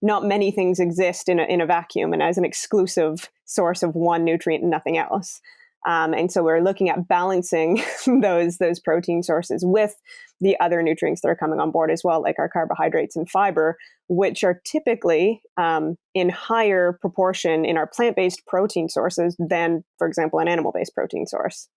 not many things exist in a vacuum and as an exclusive source of one nutrient and nothing else. And so we're looking at balancing those protein sources with the other nutrients that are coming on board as well, like our carbohydrates and fiber, which are typically in higher proportion in our plant-based protein sources than, for example, an animal-based protein source.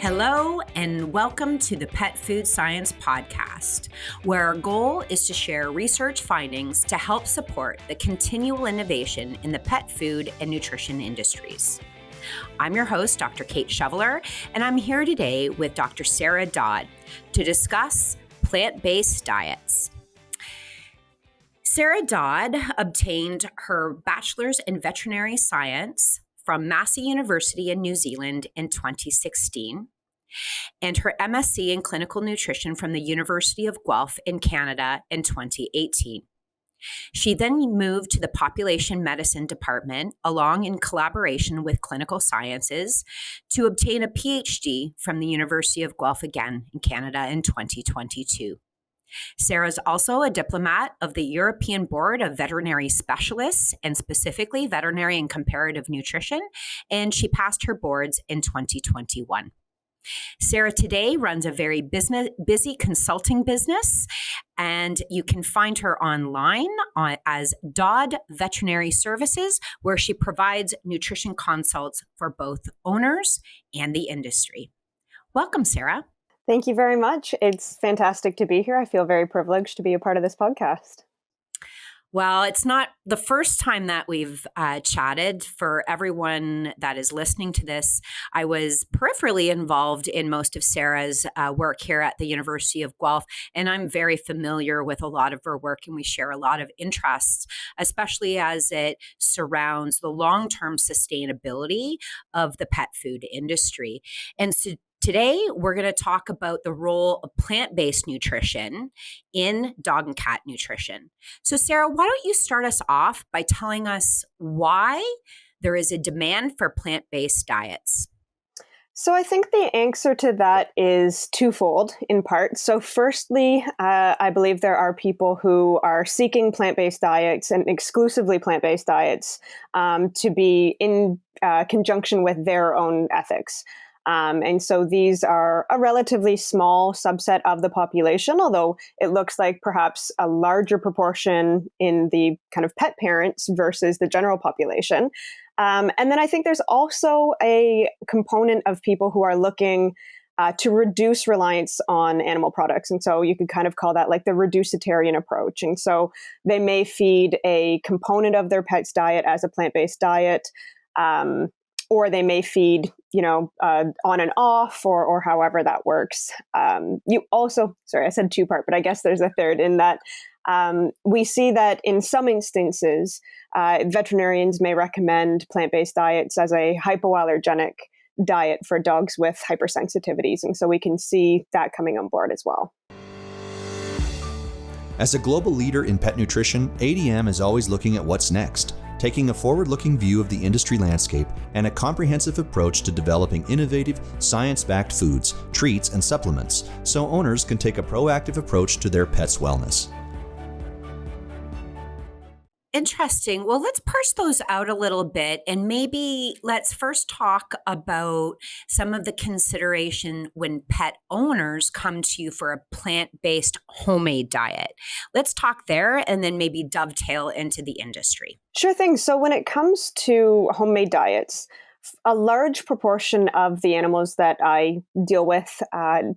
Hello, and welcome to the Pet Food Science Podcast, where our goal is to share research findings to help support the continual innovation in the pet food and nutrition industries. I'm your host, Dr. Kate Shoveler, and I'm here today with Dr. Sarah Dodd to discuss plant-based diets. Sarah Dodd obtained her bachelor's in veterinary science from Massey University in New Zealand in 2016, and her MSc in clinical nutrition from the University of Guelph in Canada in 2018. She then moved to the population medicine department, along in collaboration with clinical sciences, to obtain a PhD from the University of Guelph again in Canada in 2022. Sarah is also a diplomat of the European Board of Veterinary Specialists, and specifically Veterinary and Comparative Nutrition, and she passed her boards in 2021. Sarah today runs a very busy consulting business, and you can find her online as Dodd Veterinary Services, where she provides nutrition consults for both owners and the industry. Welcome, Sarah. Thank you very much. It's fantastic to be here. I feel very privileged to be a part of this podcast. Well, it's not the first time that we've chatted. For everyone that is listening to this, I was peripherally involved in most of Sarah's work here at the University of Guelph, and I'm very familiar with a lot of her work, and we share a lot of interests, especially as it surrounds the long-term sustainability of the pet food industry. And so today, we're going to talk about the role of plant-based nutrition in dog and cat nutrition. So, Sarah, why don't you start us off by telling us why there is a demand for plant-based diets? So I think the answer to that is twofold in part. So firstly, I believe there are people who are seeking plant-based diets and exclusively plant-based diets to be in conjunction with their own ethics. And so these are a relatively small subset of the population, although it looks like perhaps a larger proportion in the kind of pet parents versus the general population. And then I think there's also a component of people who are looking to reduce reliance on animal products. And so you could kind of call that like the reducitarian approach. And so they may feed a component of their pet's diet as a plant-based diet, or they may feed, on and off, or however that works. You also, sorry, I said two-part, but I guess there's a third in that we see that in some instances, veterinarians may recommend plant-based diets as a hypoallergenic diet for dogs with hypersensitivities. And so we can see that coming on board as well. As a global leader in pet nutrition, ADM is always looking at what's next, taking a forward-looking view of the industry landscape and a comprehensive approach to developing innovative, science-backed foods, treats, and supplements so owners can take a proactive approach to their pet's wellness. Interesting. Well, let's parse those out a little bit, and maybe let's first talk about some of the consideration when pet owners come to you for a plant-based homemade diet. Let's talk there and then maybe dovetail into the industry. Sure thing. So when it comes to homemade diets, a large proportion of the animals that I deal with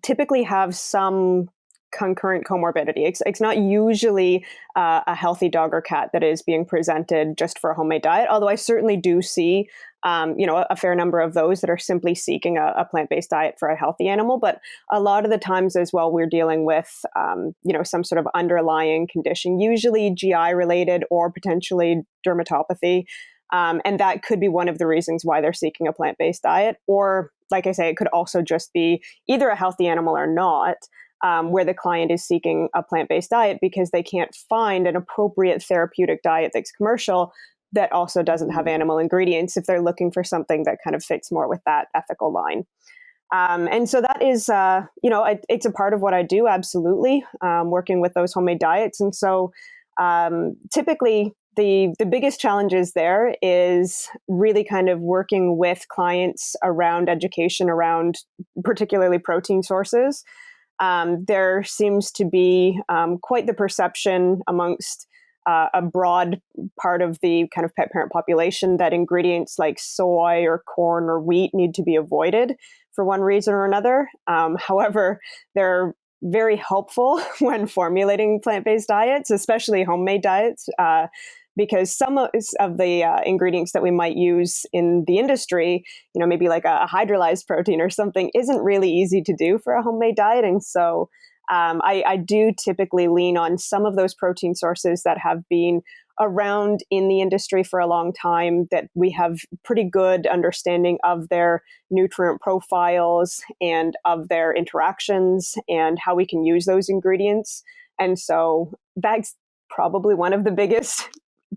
typically have some concurrent comorbidity. It's not usually a healthy dog or cat that is being presented just for a homemade diet, although I certainly do see a fair number of those that are simply seeking a plant-based diet for a healthy animal. But a lot of the times as well, we're dealing with, some sort of underlying condition, usually GI related or potentially dermatopathy. And that could be one of the reasons why they're seeking a plant-based diet. Or like I say, it could also just be either a healthy animal or not, where the client is seeking a plant-based diet because they can't find an appropriate therapeutic diet that's commercial that also doesn't have animal ingredients if they're looking for something that kind of fits more with that ethical line. And so that is, it's a part of what I do, absolutely, working with those homemade diets. And so typically the biggest challenges there is really kind of working with clients around education, around particularly protein sources. There seems to be quite the perception amongst a broad part of the kind of pet parent population that ingredients like soy or corn or wheat need to be avoided for one reason or another. However, they're very helpful when formulating plant-based diets, especially homemade diets, because some of the ingredients that we might use in the industry, maybe like a hydrolyzed protein or something, isn't really easy to do for a homemade diet. And so I do typically lean on some of those protein sources that have been around in the industry for a long time, that we have pretty good understanding of their nutrient profiles and of their interactions and how we can use those ingredients. And so that's probably one of the biggest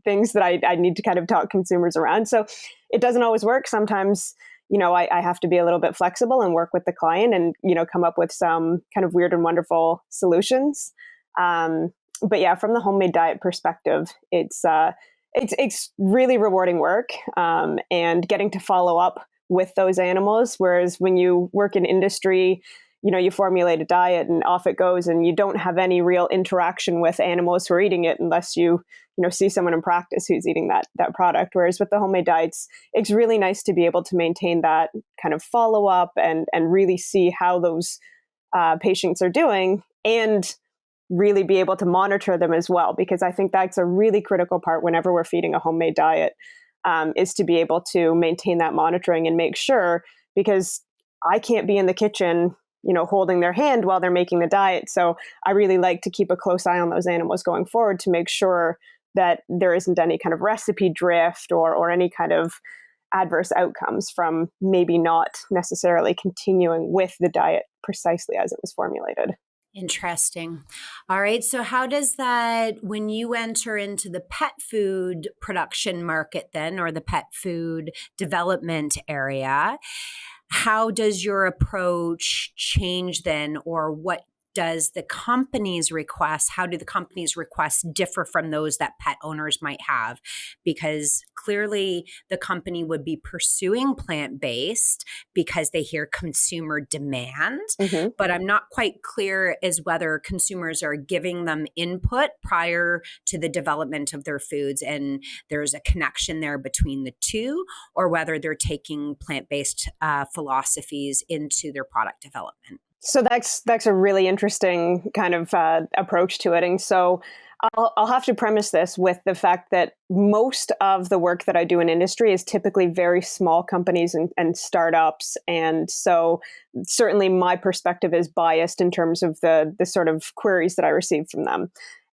things that I need to kind of talk consumers around. So it doesn't always work. Sometimes, I have to be a little bit flexible and work with the client and, come up with some kind of weird and wonderful solutions. But yeah, from the homemade diet perspective, it's really rewarding work, and getting to follow up with those animals. Whereas when you work in industry, you formulate a diet and off it goes, and you don't have any real interaction with animals who are eating it unless you see someone in practice who's eating that product. Whereas with the homemade diets, it's really nice to be able to maintain that kind of follow up and really see how those patients are doing, and really be able to monitor them as well, because I think that's a really critical part whenever we're feeding a homemade diet, is to be able to maintain that monitoring and make sure, because I can't be in the kitchen, holding their hand while they're making the diet. So I really like to keep a close eye on those animals going forward to make sure that there isn't any kind of recipe drift or any kind of adverse outcomes from maybe not necessarily continuing with the diet precisely as it was formulated. Interesting. All right. So how does that, when you enter into the pet food production market then, or the pet food development area, how does your approach change then, or what does the company's request, how do the company's requests differ from those that pet owners might have? Because clearly the company would be pursuing plant-based because they hear consumer demand, but I'm not quite clear as whether consumers are giving them input prior to the development of their foods, and there's a connection there between the two, or whether they're taking plant-based philosophies into their product development. So that's a really interesting kind of approach to it. And so I'll have to premise this with the fact that most of the work that I do in industry is typically very small companies and startups. And so certainly my perspective is biased in terms of the sort of queries that I receive from them.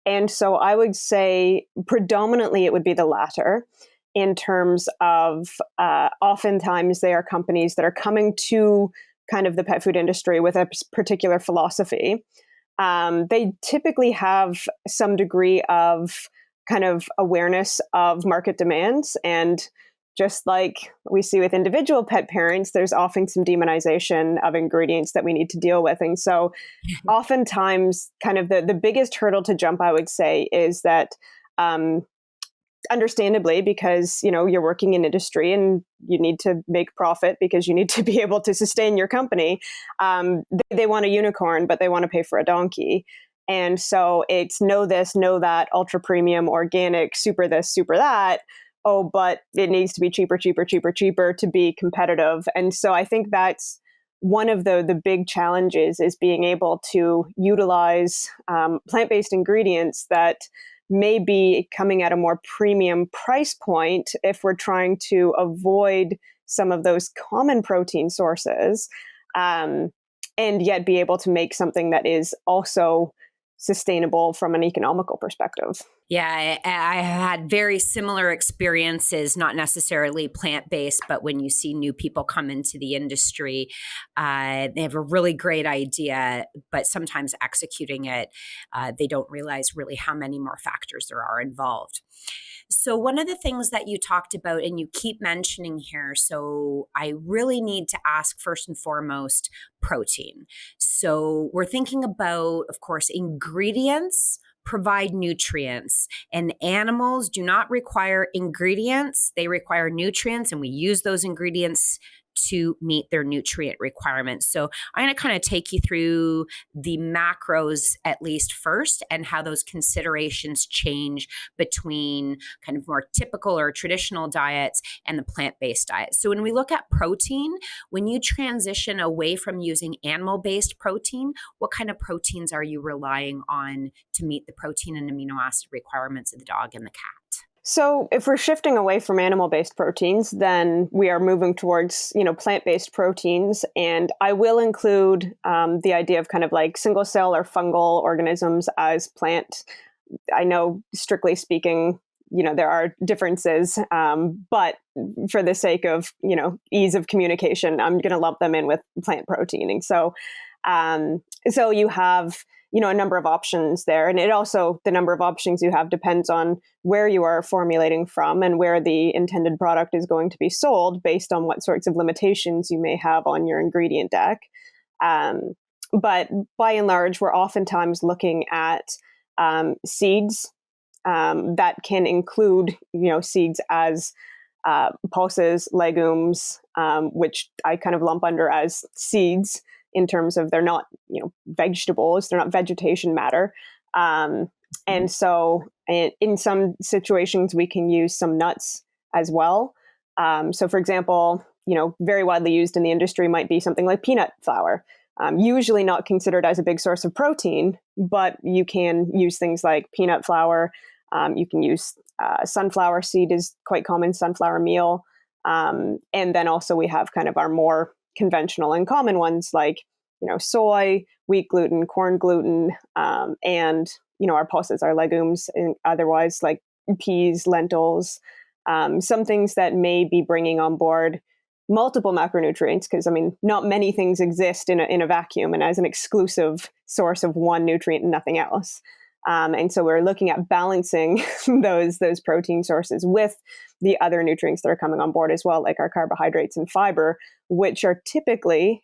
And so I would say predominantly it would be the latter, in terms of oftentimes they are companies that are coming to kind of the pet food industry with a particular philosophy. They typically have some degree of kind of awareness of market demands. And just like we see with individual pet parents, there's often some demonization of ingredients that we need to deal with. And so oftentimes kind of the biggest hurdle to jump, I would say, is that understandably, because you're working in industry and you need to make profit because you need to be able to sustain your company. They want a unicorn, but they want to pay for a donkey. And so it's know this, know that, ultra premium, organic, super this, super that. Oh, but it needs to be cheaper to be competitive. And so I think that's one of the big challenges, is being able to utilize plant-based ingredients that may be coming at a more premium price point if we're trying to avoid some of those common protein sources, and yet be able to make something that is also sustainable from an economical perspective. Yeah, I had very similar experiences, not necessarily plant-based, but when you see new people come into the industry, they have a really great idea, but sometimes executing it, they don't realize really how many more factors there are involved. So one of the things that you talked about and you keep mentioning here, so I really need to ask first and foremost, protein. So we're thinking about, of course, ingredients provide nutrients, and animals do not require ingredients. They require nutrients, and we use those ingredients to meet their nutrient requirements. So I'm going to kind of take you through the macros at least first and how those considerations change between kind of more typical or traditional diets and the plant-based diet. So when we look at protein, when you transition away from using animal-based protein, what kind of proteins are you relying on to meet the protein and amino acid requirements of the dog and the cat? So if we're shifting away from animal-based proteins, then we are moving towards, plant-based proteins. And I will include the idea of kind of like single cell or fungal organisms as plant. I know, strictly speaking, there are differences, but for the sake of, ease of communication, I'm going to lump them in with plant proteining. So you have, a number of options there. And it also, the number of options you have depends on where you are formulating from and where the intended product is going to be sold based on what sorts of limitations you may have on your ingredient deck. But by and large, we're oftentimes looking at seeds that can include, seeds as pulses, legumes, which I kind of lump under as seeds in terms of they're not, vegetables, they're not vegetation matter. And so in some situations, we can use some nuts as well. So for example, very widely used in the industry might be something like peanut flour. Usually not considered as a big source of protein, but you can use things like peanut flour. You can use sunflower seed is quite common, sunflower meal. And then also we have kind of our more conventional and common ones like, soy, wheat gluten, corn gluten, and, our pulses, our legumes, and otherwise like peas, lentils, some things that may be bringing on board multiple macronutrients, because not many things exist in a vacuum and as an exclusive source of one nutrient and nothing else. And so we're looking at balancing those protein sources with the other nutrients that are coming on board as well, like our carbohydrates and fiber, which are typically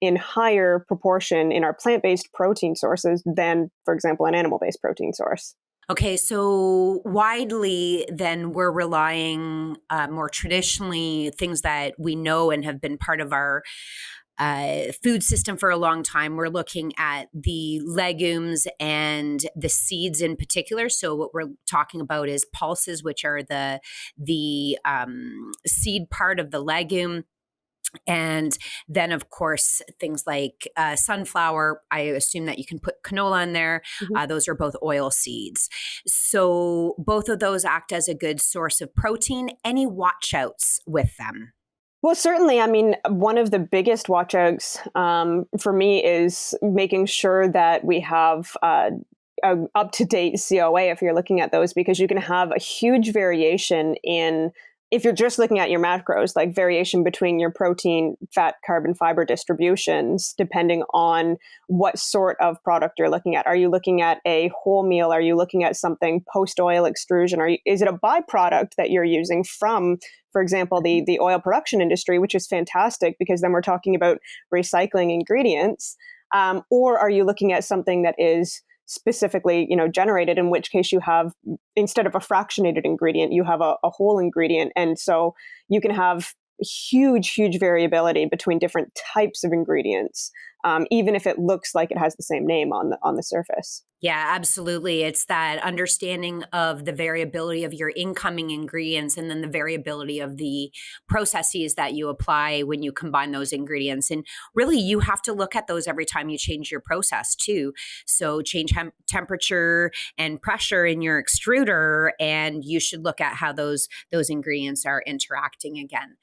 in higher proportion in our plant-based protein sources than, for example, an animal-based protein source. Okay, so widely then we're relying more traditionally things that we know and have been part of our food system for a long time. We're looking at the legumes and the seeds in particular. So what we're talking about is pulses, which are the seed part of the legume. And then, of course, things like sunflower, I assume that you can put canola in there. Mm-hmm. Those are both oil seeds. So both of those act as a good source of protein. Any watch outs with them? Well, certainly. One of the biggest watchouts for me is making sure that we have a up-to-date COA if you're looking at those, because you can have a huge variation in, if you're just looking at your macros, like variation between your protein, fat, carb, and fiber distributions, depending on what sort of product you're looking at. Are you looking at a whole meal? Are you looking at something post-oil extrusion? Is it a byproduct that you're using from, for example, the oil production industry, which is fantastic because then we're talking about recycling ingredients? Or are you looking at something that is specifically, generated, in which case you have, instead of a fractionated ingredient, you have a whole ingredient. And so you can have huge variability between different types of ingredients, even if it looks like it has the same name on the surface. Yeah, absolutely. It's that understanding of the variability of your incoming ingredients and then the variability of the processes that you apply when you combine those ingredients. And really, you have to look at those every time you change your process too. So change temperature and pressure in your extruder, and you should look at how those ingredients are interacting again.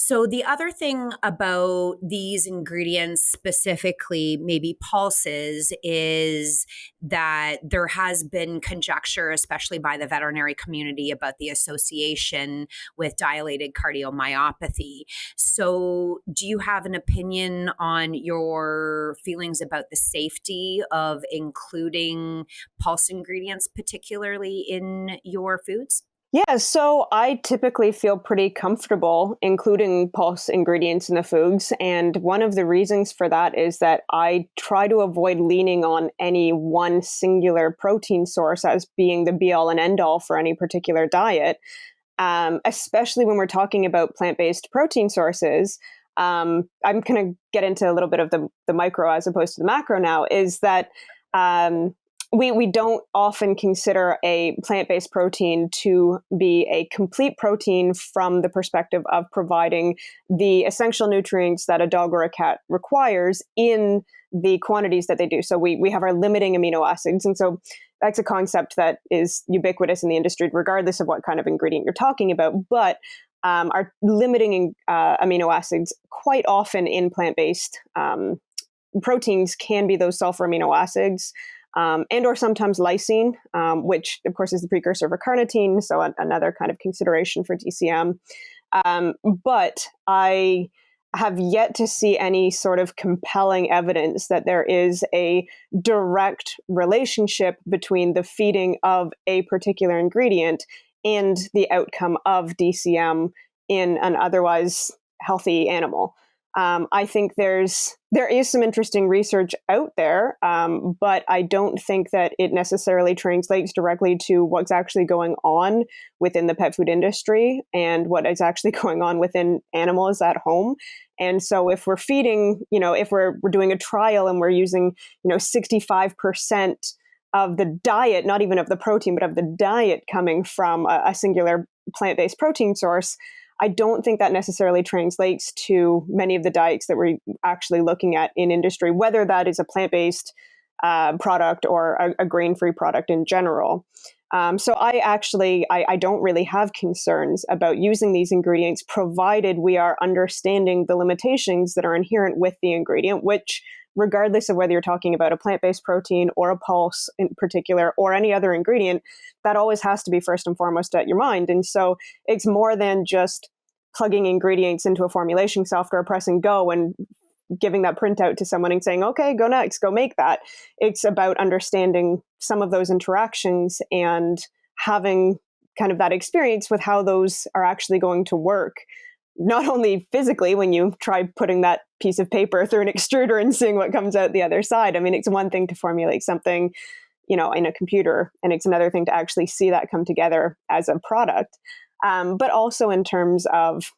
So the other thing about these ingredients, specifically maybe pulses, is that there has been conjecture, especially by the veterinary community, about the association with dilated cardiomyopathy. So do you have an opinion on your feelings about the safety of including pulse ingredients, particularly in your foods? Yeah, so I typically feel pretty comfortable including pulse ingredients in the foods. And one of the reasons for that is that I try to avoid leaning on any one singular protein source as being the be all and end all for any particular diet, especially when we're talking about plant-based protein sources. I'm going to get into a little bit of the micro as opposed to the macro now, is that we don't often consider a plant-based protein to be a complete protein from the perspective of providing the essential nutrients that a dog or a cat requires in the quantities that they do. So we have our limiting amino acids. And so that's a concept that is ubiquitous in the industry, regardless of what kind of ingredient you're talking about. But our limiting amino acids quite often in plant-based proteins can be those sulfur amino acids, and or sometimes lysine, which of course is the precursor for carnitine, so another kind of consideration for DCM. But I have yet to see any sort of compelling evidence that there is a direct relationship between the feeding of a particular ingredient and the outcome of DCM in an otherwise healthy animal. I think there is some interesting research out there, but I don't think that it necessarily translates directly to what's actually going on within the pet food industry and what is actually going on within animals at home. And so if we're feeding, if we're doing a trial and we're using, 65% of the diet, not even of the protein, but of the diet coming from a singular plant-based protein source, I don't think that necessarily translates to many of the diets that we're actually looking at in industry, whether that is a plant-based product or a grain-free product in general. So I don't really have concerns about using these ingredients, provided we are understanding the limitations that are inherent with the ingredient, which, regardless of whether you're talking about a plant-based protein or a pulse in particular, or any other ingredient, that always has to be first and foremost at your mind. And so it's more than just plugging ingredients into a formulation software, pressing go and giving that printout to someone and saying, okay, go next, go make that. It's about understanding some of those interactions and having kind of that experience with how those are actually going to work. Not only physically when you try putting that piece of paper through an extruder and seeing what comes out the other side. I mean, it's one thing to formulate something, in a computer, and it's another thing to actually see that come together as a product. But also in terms of,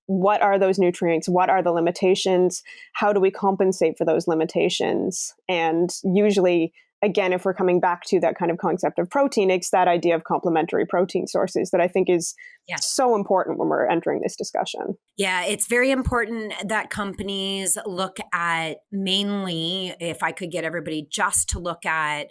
what are those nutrients? What are the limitations? How do we compensate for those limitations? And usually, again, if we're coming back to that kind of concept of protein, it's that idea of complementary protein sources that I think is so important when we're entering this discussion. Yeah, it's very important that companies look at, mainly, if I could get everybody just to look at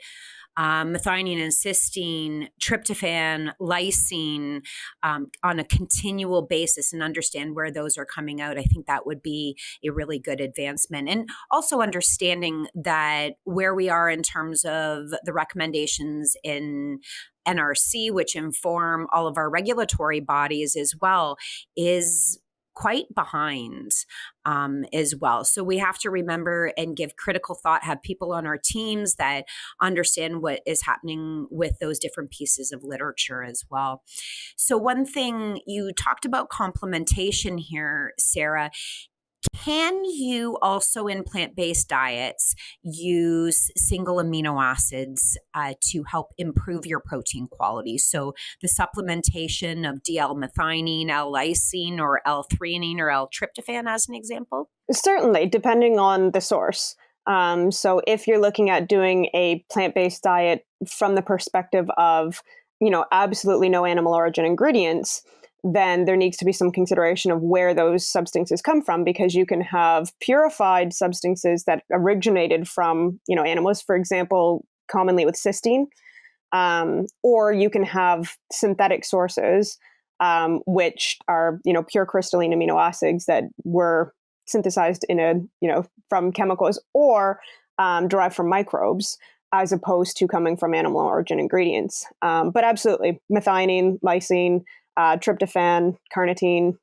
methionine and cysteine, tryptophan, lysine on a continual basis and understand where those are coming out. I think that would be a really good advancement. And also understanding that where we are in terms of the recommendations in NRC, which inform all of our regulatory bodies as well, is quite behind as well. So we have to remember and give critical thought, have people on our teams that understand what is happening with those different pieces of literature as well. So one thing, you talked about complementation here, Sarah. Can you also in plant-based diets use single amino acids to help improve your protein quality? So the supplementation of DL-methionine, L-lysine, or L-threonine, or L-tryptophan as an example? Certainly, depending on the source. So if you're looking at doing a plant-based diet from the perspective of, absolutely no animal origin ingredients, then there needs to be some consideration of where those substances come from, because you can have purified substances that originated from, animals, for example, commonly with cysteine, or you can have synthetic sources which are, pure crystalline amino acids that were synthesized from chemicals or derived from microbes, as opposed to coming from animal origin ingredients. But absolutely, methionine, lysine, tryptophan, carnitine,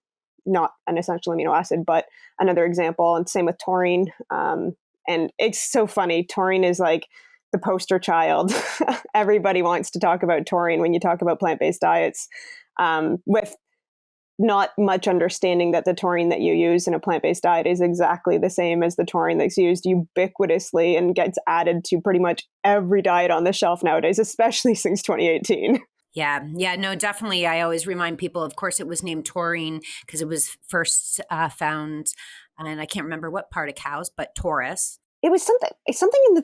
not an essential amino acid, but another example. And same with taurine. And it's so funny. Taurine is like the poster child. Everybody wants to talk about taurine when you talk about plant-based diets, with not much understanding that the taurine that you use in a plant-based diet is exactly the same as the taurine that's used ubiquitously and gets added to pretty much every diet on the shelf nowadays, especially since 2018. Yeah, no, definitely. I always remind people, of course, it was named taurine because it was first found, and I can't remember what part of cows, but Taurus. It was something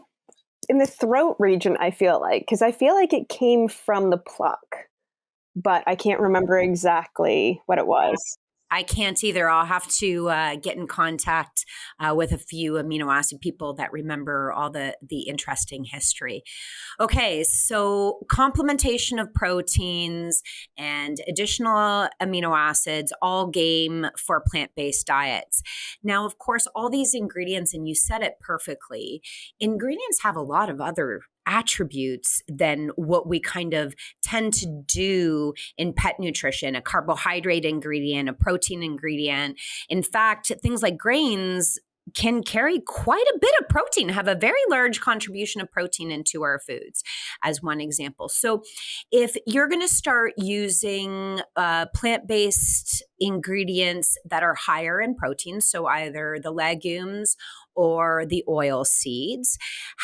in the throat region, I feel like, because I feel like it came from the pluck, but I can't remember exactly what it was. I can't either. I'll have to get in contact with a few amino acid people that remember all the interesting history. Okay, so complementation of proteins and additional amino acids, all game for plant-based diets. Now, of course, all these ingredients, and you said it perfectly, ingredients have a lot of other attributes than what we kind of tend to do in pet nutrition, a carbohydrate ingredient, a protein ingredient. In fact, things like grains can carry quite a bit of protein, have a very large contribution of protein into our foods, as one example. So if you're going to start using plant-based ingredients that are higher in protein, so either the legumes or the oil seeds,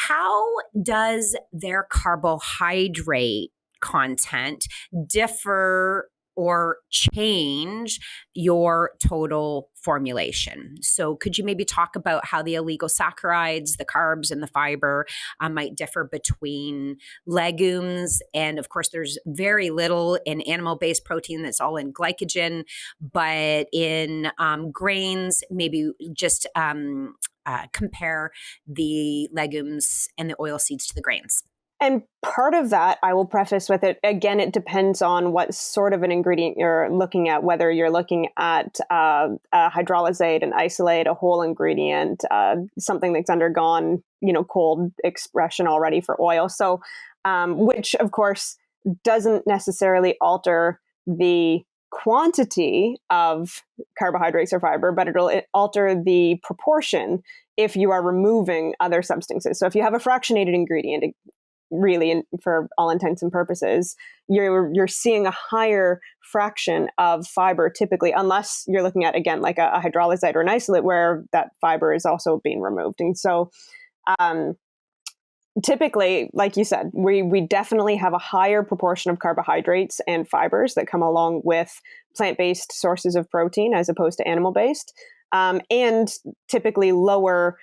how does their carbohydrate content differ or change your total formulation? So could you maybe talk about how the oligosaccharides, the carbs, and the fiber might differ between legumes? And of course, there's very little in animal-based protein that's all in glycogen, but in grains, maybe just compare the legumes and the oil seeds to the grains. And part of that, I will preface with it, again, it depends on what sort of an ingredient you're looking at, whether you're looking at a hydrolysate, an isolate, a whole ingredient, something that's undergone, cold expression already for oil. So, which of course doesn't necessarily alter the quantity of carbohydrates or fiber, but it'll alter the proportion if you are removing other substances. So if you have a fractionated ingredient, really, for all intents and purposes, you're seeing a higher fraction of fiber typically, unless you're looking at, again, like a hydrolysate or an isolate where that fiber is also being removed. And so typically, like you said, we definitely have a higher proportion of carbohydrates and fibers that come along with plant-based sources of protein as opposed to animal-based, and typically lower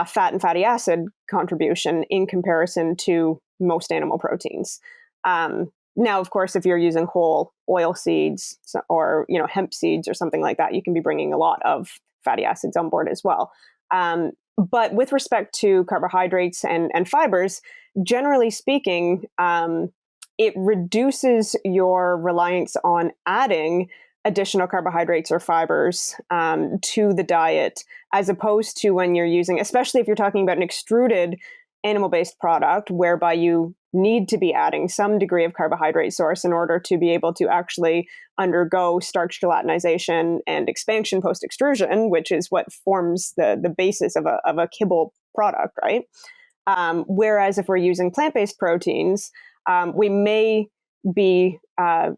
fat and fatty acid contribution in comparison to most animal proteins. Now, of course, if you're using whole oil seeds or hemp seeds or something like that, you can be bringing a lot of fatty acids on board as well. But with respect to carbohydrates and fibers, generally speaking, it reduces your reliance on adding additional carbohydrates or fibers to the diet, as opposed to when you're using, especially if you're talking about an extruded animal-based product, whereby you need to be adding some degree of carbohydrate source in order to be able to actually undergo starch gelatinization and expansion post-extrusion, which is what forms the basis of a kibble product, right? Whereas if we're using plant-based proteins, we may be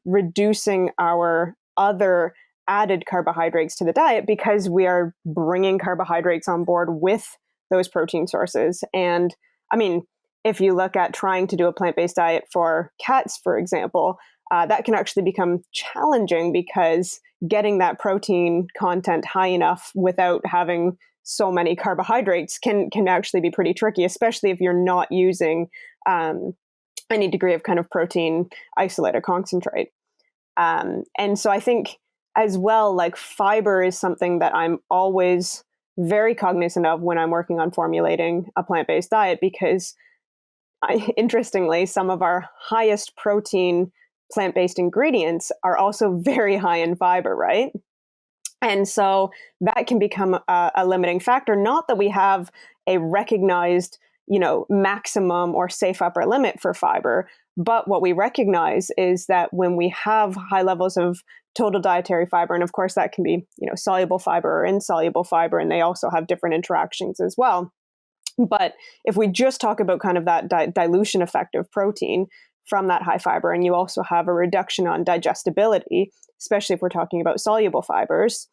reducing our other added carbohydrates to the diet because we are bringing carbohydrates on board with those protein sources. And I mean, if you look at trying to do a plant-based diet for cats, for example, that can actually become challenging because getting that protein content high enough without having so many carbohydrates can actually be pretty tricky, especially if you're not using any degree of kind of protein isolate or concentrate. And so I think as well, like fiber is something that I'm always very cognizant of when I'm working on formulating a plant-based diet, because interestingly, some of our highest protein plant-based ingredients are also very high in fiber, right? And so that can become a limiting factor. Not that we have a recognized, maximum or safe upper limit for fiber, but what we recognize is that when we have high levels of total dietary fiber, and of course that can be, soluble fiber or insoluble fiber, and they also have different interactions as well. But if we just talk about kind of that dilution effect of protein from that high fiber, and you also have a reduction on digestibility, especially if we're talking about soluble fibers.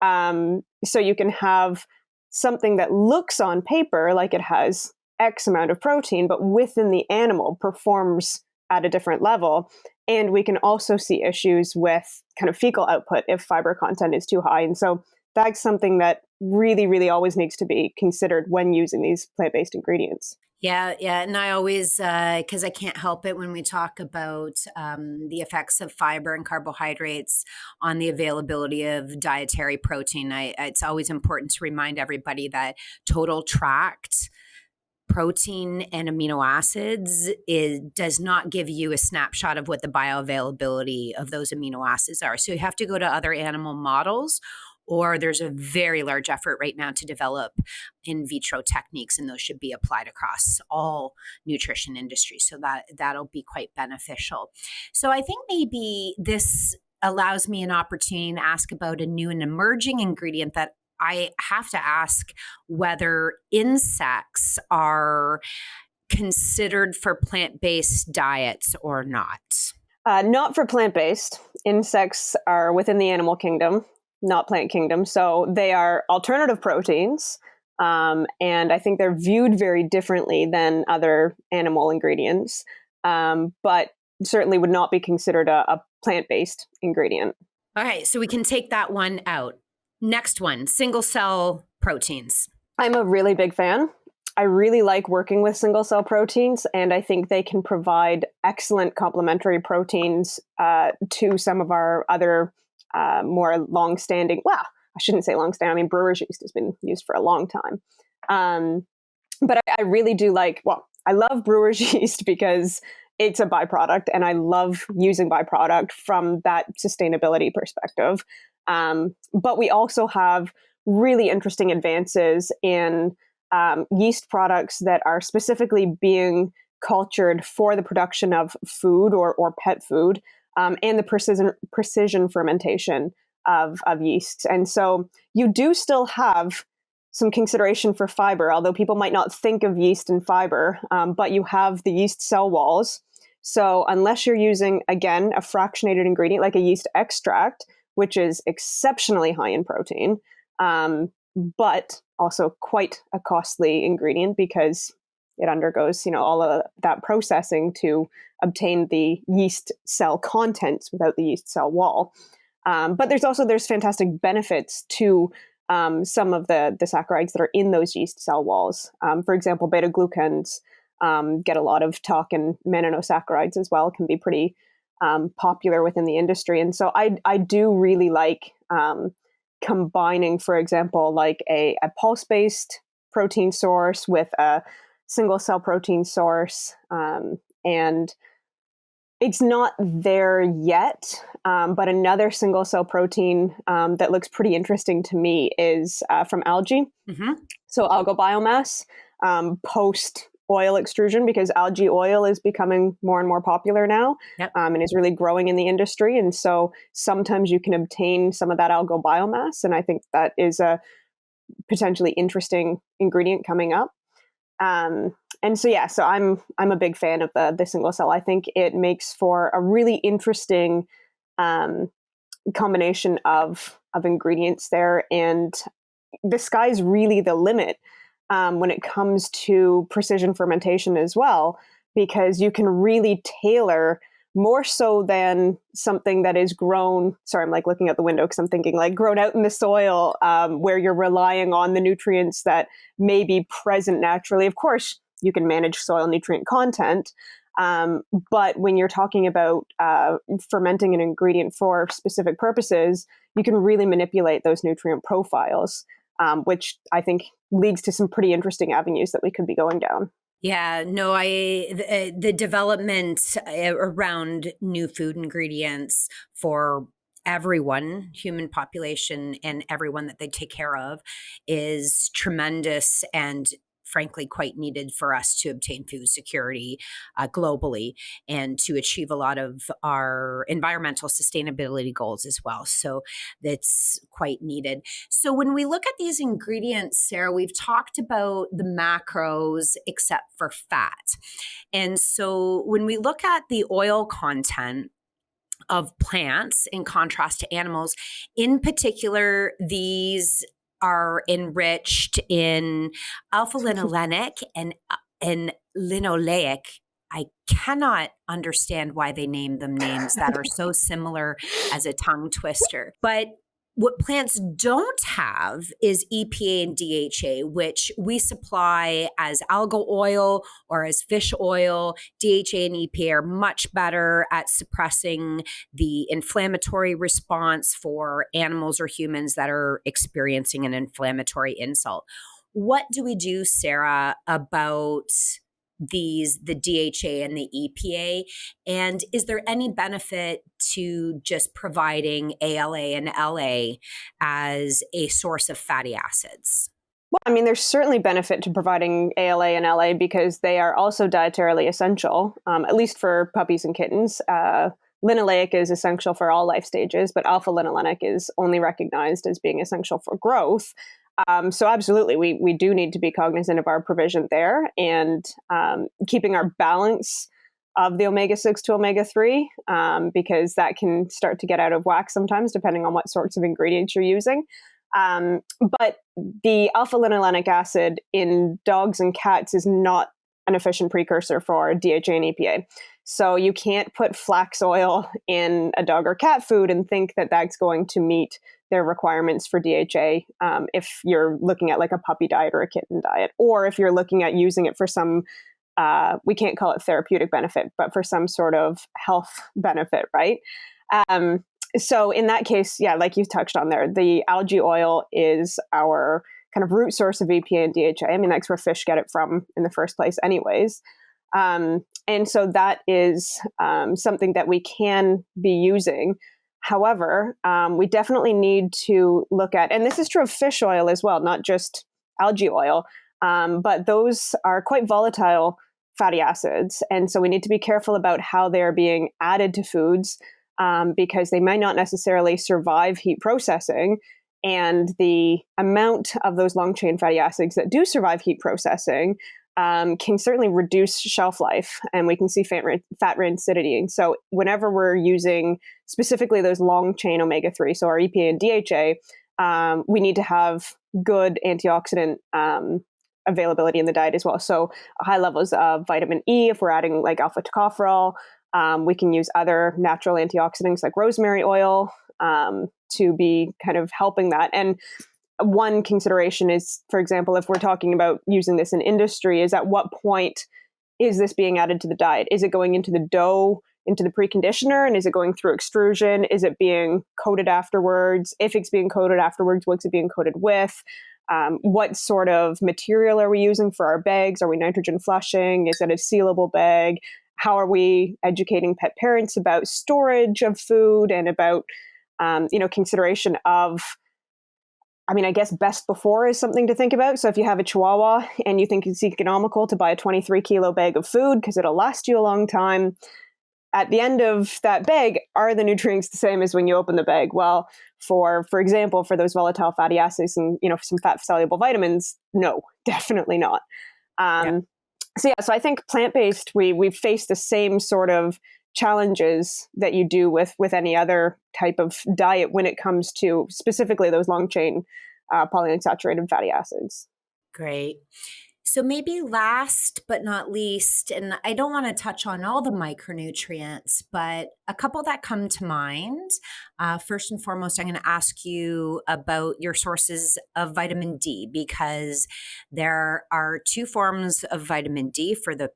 So you can have something that looks on paper like it has X amount of protein, but within the animal performs at a different level. And we can also see issues with kind of fecal output if fiber content is too high. And so that's something that really, really always needs to be considered when using these plant-based ingredients. Yeah. And I always, because I can't help it when we talk about the effects of fiber and carbohydrates on the availability of dietary protein, it's always important to remind everybody that total tracked protein and amino acids does not give you a snapshot of what the bioavailability of those amino acids are. So you have to go to other animal models, or there's a very large effort right now to develop in vitro techniques, and those should be applied across all nutrition industries. So that'll be quite beneficial. So I think maybe this allows me an opportunity to ask about a new and emerging ingredient that I have to ask whether insects are considered for plant-based diets or not. Not for plant-based. Insects are within the animal kingdom, not plant kingdom. So they are alternative proteins. And I think they're viewed very differently than other animal ingredients, but certainly would not be considered a plant-based ingredient. Okay, so we can take that one out. Next one, single cell proteins. I'm a really big fan. I really like working with single cell proteins, and I think they can provide excellent complementary proteins to some of our other more long-standing, well, I shouldn't say long-standing, I mean, brewer's yeast has been used for a long time. But I really do I love brewer's yeast because it's a byproduct, and I love using byproduct from that sustainability perspective. But we also have really interesting advances in yeast products that are specifically being cultured for the production of food or pet food, and the precision fermentation of yeasts. And so you do still have some consideration for fiber, although people might not think of yeast and fiber, but you have the yeast cell walls. So unless you're using, again, a fractionated ingredient like a yeast extract, which is exceptionally high in protein, but also quite a costly ingredient because it undergoes, all of that processing to obtain the yeast cell contents without the yeast cell wall. But there's fantastic benefits to some of the saccharides that are in those yeast cell walls. For example, beta-glucans get a lot of talk, and mannanosaccharides as well can be pretty popular within the industry. And so I do really like combining, for example, like a pulse-based protein source with a single cell protein source. And it's not there yet, but another single cell protein that looks pretty interesting to me is from algae. Mm-hmm. So algal biomass post oil extrusion, because algae oil is becoming more and more popular now. Yep. And is really growing in the industry. And so sometimes you can obtain some of that algal biomass. And I think that is a potentially interesting ingredient coming up. And so, so I'm a big fan of the single cell. I think it makes for a really interesting combination of ingredients there. And the sky's really the limit when it comes to precision fermentation as well, because you can really tailor more so than something that is grown. Sorry, I'm looking out the window because I'm thinking grown out in the soil, where you're relying on the nutrients that may be present naturally. Of course, you can manage soil nutrient content, but when you're talking about fermenting an ingredient for specific purposes, you can really manipulate those nutrient profiles, which I think leads to some pretty interesting avenues that we could be going down. Yeah, no, the development around new food ingredients for everyone, human population, and everyone that they take care of is tremendous and frankly quite needed for us to obtain food security globally and to achieve a lot of our environmental sustainability goals as well. So that's quite needed. So when we look at these ingredients, Sarah, we've talked about the macros except for fat. And so when we look at the oil content of plants in contrast to animals, in particular, these are enriched in alpha-linolenic and linoleic. I cannot understand why they name them names that are so similar as a tongue twister. But what plants don't have is EPA and DHA, which we supply as algal oil or as fish oil. DHA and EPA are much better at suppressing the inflammatory response for animals or humans that are experiencing an inflammatory insult. What do we do, Sarah, about the DHA and the EPA? And is there any benefit to just providing ALA and LA as a source of fatty acids? Well, I mean, there's certainly benefit to providing ALA and LA because they are also dietarily essential, at least for puppies and kittens. Linoleic is essential for all life stages, but alpha-linolenic is only recognized as being essential for growth. So absolutely, we do need to be cognizant of our provision there and keeping our balance of the omega-6 to omega-3 because that can start to get out of whack sometimes depending on what sorts of ingredients you're using. But the alpha-linolenic acid in dogs and cats is not an efficient precursor for DHA and EPA. So you can't put flax oil in a dog or cat food and think that that's going to meet their requirements for DHA if you're looking at like a puppy diet or a kitten diet, or if you're looking at using it for some, we can't call it therapeutic benefit, but for some sort of health benefit, right? So in that case, yeah, like you touched on there, the algae oil is our kind of root source of EPA and DHA. I mean, that's where fish get it from in the first place anyways. And so that is something that we can be using. However, we definitely need to look at, and this is true of fish oil as well, not just algae oil, but those are quite volatile fatty acids. And so we need to be careful about how they're being added to foods because they might not necessarily survive heat processing. And the amount of those long chain fatty acids that do survive heat processing can certainly reduce shelf life, and we can see fat rancidity. And so whenever we're using specifically those long chain omega-3, so our EPA and DHA, we need to have good antioxidant availability in the diet as well. So high levels of vitamin E, if we're adding like alpha tocopherol, we can use other natural antioxidants like rosemary oil to be kind of helping that. And one consideration is, for example, if we're talking about using this in industry, is at what point is this being added to the diet? Is it going into the dough, into the preconditioner, and is it going through extrusion? Is it being coated afterwards? If it's being coated afterwards, what's it being coated with? What sort of material are we using for our bags? Are we nitrogen flushing? Is it a sealable bag? How are we educating pet parents about storage of food and about, consideration of, I mean, I guess best before is something to think about. So if you have a Chihuahua and you think it's economical to buy a 23 kilo bag of food because it'll last you a long time, at the end of that bag, are the nutrients the same as when you open the bag? Well, for example, for those volatile fatty acids and, some fat soluble vitamins, no, definitely not. So I think plant-based, we face the same sort of challenges that you do with any other type of diet when it comes to specifically those long chain polyunsaturated fatty acids. Great. So maybe last but not least, and I don't want to touch on all the micronutrients, but a couple that come to mind. First and foremost, I'm going to ask you about your sources of vitamin D, because there are two forms of vitamin D for the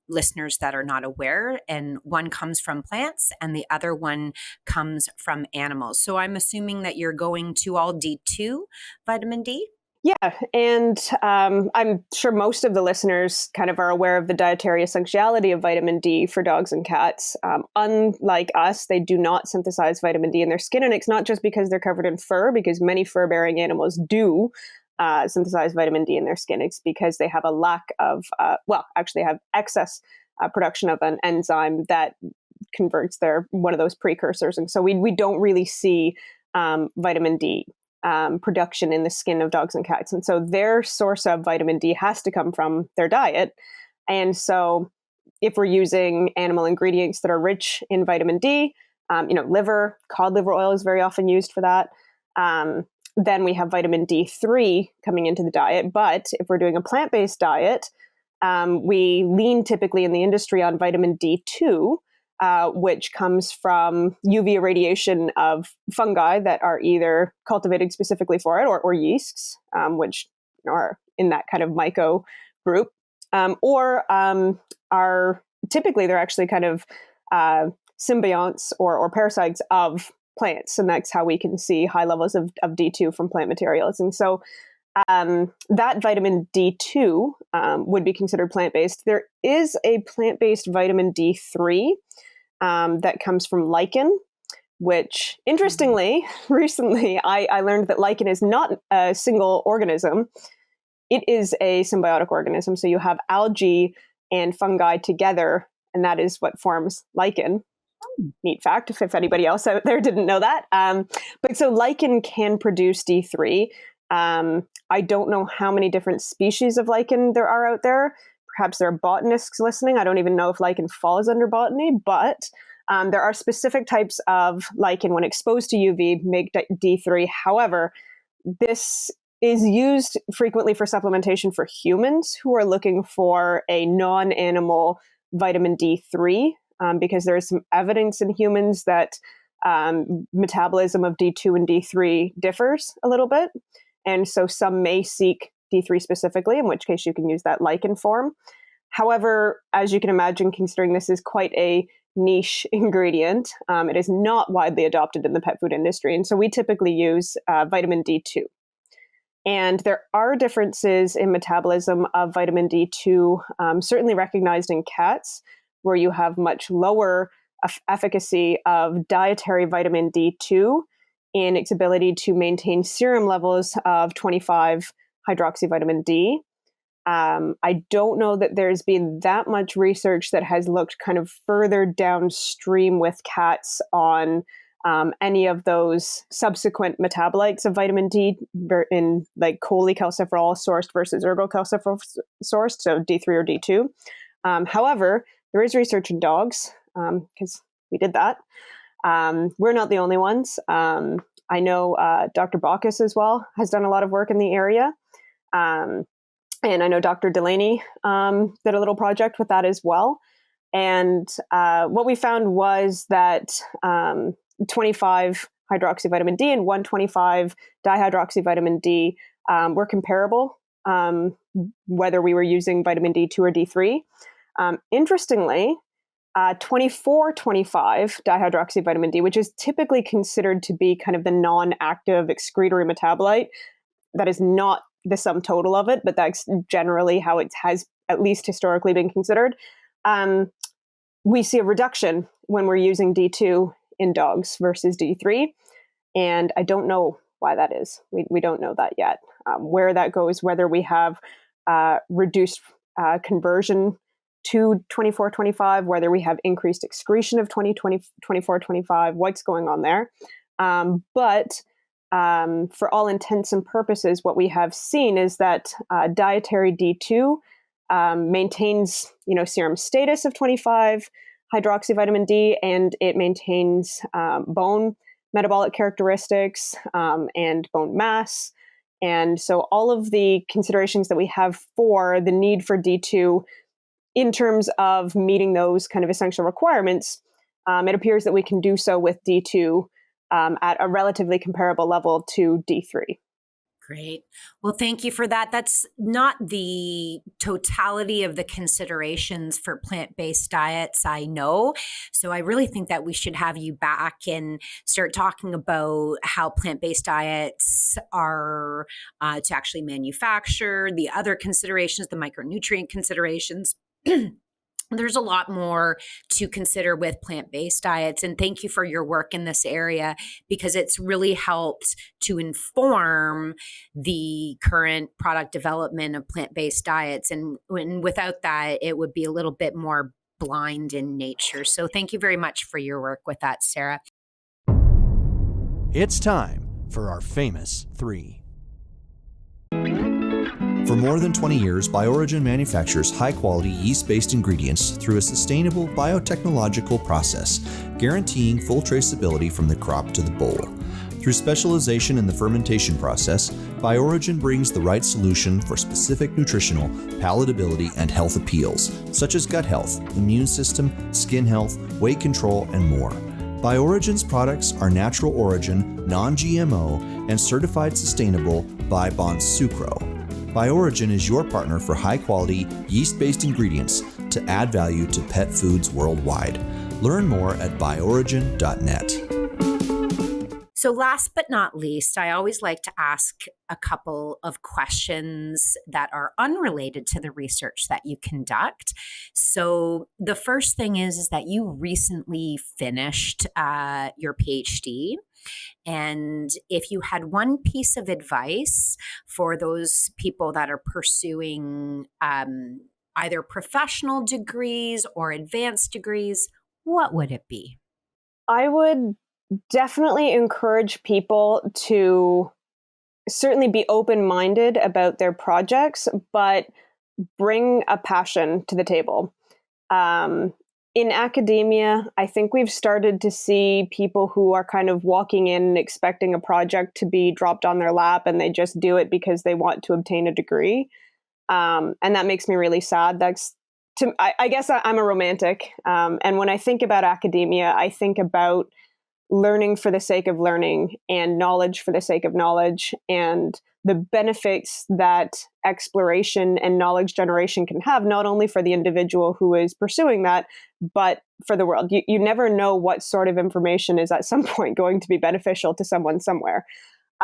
listeners that are not aware, and one comes from plants and the other one comes from animals. So I'm assuming that you're going to all D2 vitamin D? Yeah, and I'm sure most of the listeners kind of are aware of the dietary essentiality of vitamin D for dogs and cats. Unlike us, they do not synthesize vitamin D in their skin, and it's not just because they're covered in fur, because many fur-bearing animals do synthesize vitamin D in their skin. It's because they have a lack of, actually have excess production of an enzyme that converts one of those precursors, and so we don't really see vitamin D production in the skin of dogs and cats. And so their source of vitamin D has to come from their diet. And so if we're using animal ingredients that are rich in vitamin D, liver, cod liver oil is very often used for that. Then we have vitamin D3 coming into the diet. But if we're doing a plant-based diet, we lean typically in the industry on vitamin D2, which comes from UV irradiation of fungi that are either cultivated specifically for it or yeasts, which are in that kind of myco group, or are typically they're actually kind of symbionts or parasites of plants. And that's how we can see high levels of D2 from plant materials. And so that vitamin D2 would be considered plant-based. There is a plant-based vitamin D3 that comes from lichen, which interestingly, recently I learned that lichen is not a single organism. It is a symbiotic organism. So you have algae and fungi together, and that is what forms lichen. Neat fact, if anybody else out there didn't know that. But so lichen can produce D3. I don't know how many different species of lichen there are out there. Perhaps there are botanists listening. I don't even know if lichen falls under botany, but there are specific types of lichen when exposed to UV make D3. However, this is used frequently for supplementation for humans who are looking for a non-animal vitamin D3, because there is some evidence in humans that metabolism of D2 and D3 differs a little bit. And so some may seek D3 specifically, in which case you can use that lichen form. However, as you can imagine, considering this is quite a niche ingredient, it is not widely adopted in the pet food industry. And so we typically use vitamin D2. And there are differences in metabolism of vitamin D2, certainly recognized in cats, where you have much lower efficacy of dietary vitamin D2 in its ability to maintain serum levels of 25 hydroxyvitamin D. I don't know that there's been that much research that has looked kind of further downstream with cats on any of those subsequent metabolites of vitamin D in like cholecalciferol sourced versus ergocalciferol sourced, so D3 or D2. However, there is research in dogs, because we did that. We're not the only ones. I know Dr. Baucus as well has done a lot of work in the area. And I know Dr. Delaney did a little project with that as well. And what we found was that 25 hydroxyvitamin D and 125 dihydroxyvitamin D were comparable, whether we were using vitamin D2 or D3. Interestingly, 24-25 dihydroxyvitamin D, which is typically considered to be kind of the non-active excretory metabolite, that is not the sum total of it, but that's generally how it has at least historically been considered. We see a reduction when we're using D2 in dogs versus D3. And I don't know why that is. We don't know that yet. Where that goes, whether we have reduced conversion to 24-25, whether we have increased excretion of 24-25, what's going on there. But for all intents and purposes, what we have seen is that dietary D2 maintains, serum status of 25 hydroxyvitamin D, and it maintains bone metabolic characteristics and bone mass. And so all of the considerations that we have for the need for D2 in terms of meeting those kind of essential requirements, it appears that we can do so with D2 at a relatively comparable level to D3. Great. Well, thank you for that. That's not the totality of the considerations for plant-based diets, I know. So I really think that we should have you back and start talking about how plant-based diets are to actually manufacture, the other considerations, the micronutrient considerations. There's a lot more to consider with plant-based diets. And thank you for your work in this area, because it's really helped to inform the current product development of plant-based diets. And without that, it would be a little bit more blind in nature. So thank you very much for your work with that, Sarah. It's time for our famous three. For more than 20 years, BioOrigin manufactures high-quality yeast-based ingredients through a sustainable biotechnological process, guaranteeing full traceability from the crop to the bowl. Through specialization in the fermentation process, BioOrigin brings the right solution for specific nutritional, palatability, and health appeals, such as gut health, immune system, skin health, weight control, and more. BioOrigin's products are natural origin, non-GMO, and certified sustainable by Bonsucro. BioOrigin is your partner for high-quality, yeast-based ingredients to add value to pet foods worldwide. Learn more at bioorigin.net. So last but not least, I always like to ask a couple of questions that are unrelated to the research that you conduct. So the first thing is that you recently finished your PhD. And if you had one piece of advice for those people that are pursuing either professional degrees or advanced degrees, what would it be? I would definitely encourage people to certainly be open-minded about their projects, but bring a passion to the table. In academia, I think we've started to see people who are kind of walking in and expecting a project to be dropped on their lap, and they just do it because they want to obtain a degree. And that makes me really sad. I guess I'm a romantic. And when I think about academia, I think about learning for the sake of learning and knowledge for the sake of knowledge, and the benefits that exploration and knowledge generation can have, not only for the individual who is pursuing that, but for the world. You never know what sort of information is at some point going to be beneficial to someone somewhere.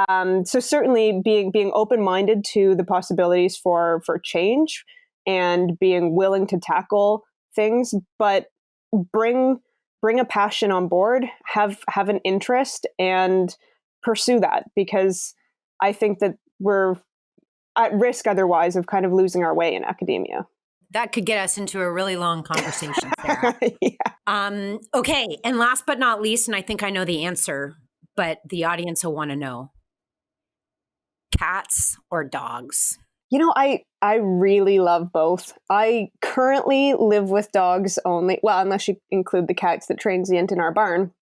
So certainly being open-minded to the possibilities for change and being willing to tackle things, but bring a passion on board, have an interest, and pursue that, because I think that we're at risk otherwise of kind of losing our way in academia. That could get us into a really long conversation, Sarah. Yeah. Okay. And last but not least, and I think I know the answer, but the audience will want to know, cats or dogs? You know, I really love both. I currently live with dogs only, well, unless you include the cats that transient in our barn.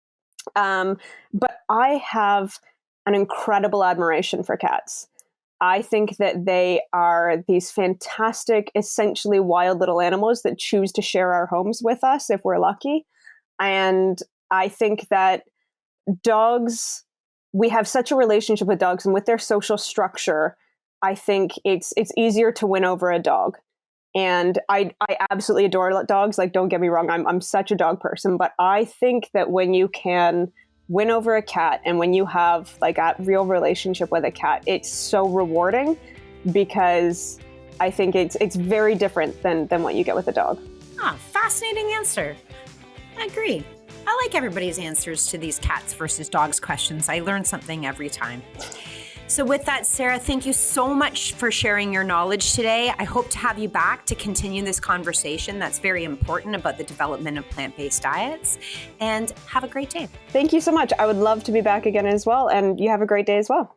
But I have an incredible admiration for cats. I think that they are these fantastic, essentially wild little animals that choose to share our homes with us if we're lucky. And I think that dogs, we have such a relationship with dogs, and with their social structure, I think it's easier to win over a dog. And I absolutely adore dogs. Like, don't get me wrong, I'm such a dog person, but I think that when you can win over a cat, and when you have like a real relationship with a cat, it's so rewarding, because I think it's very different than what you get with a dog. Fascinating answer. I agree. I like everybody's answers to these cats versus dogs questions. I learn something every time. So with that, Sarah, thank you so much for sharing your knowledge today. I hope to have you back to continue this conversation that's very important about the development of plant-based diets. And have a great day. Thank you so much. I would love to be back again as well. And you have a great day as well.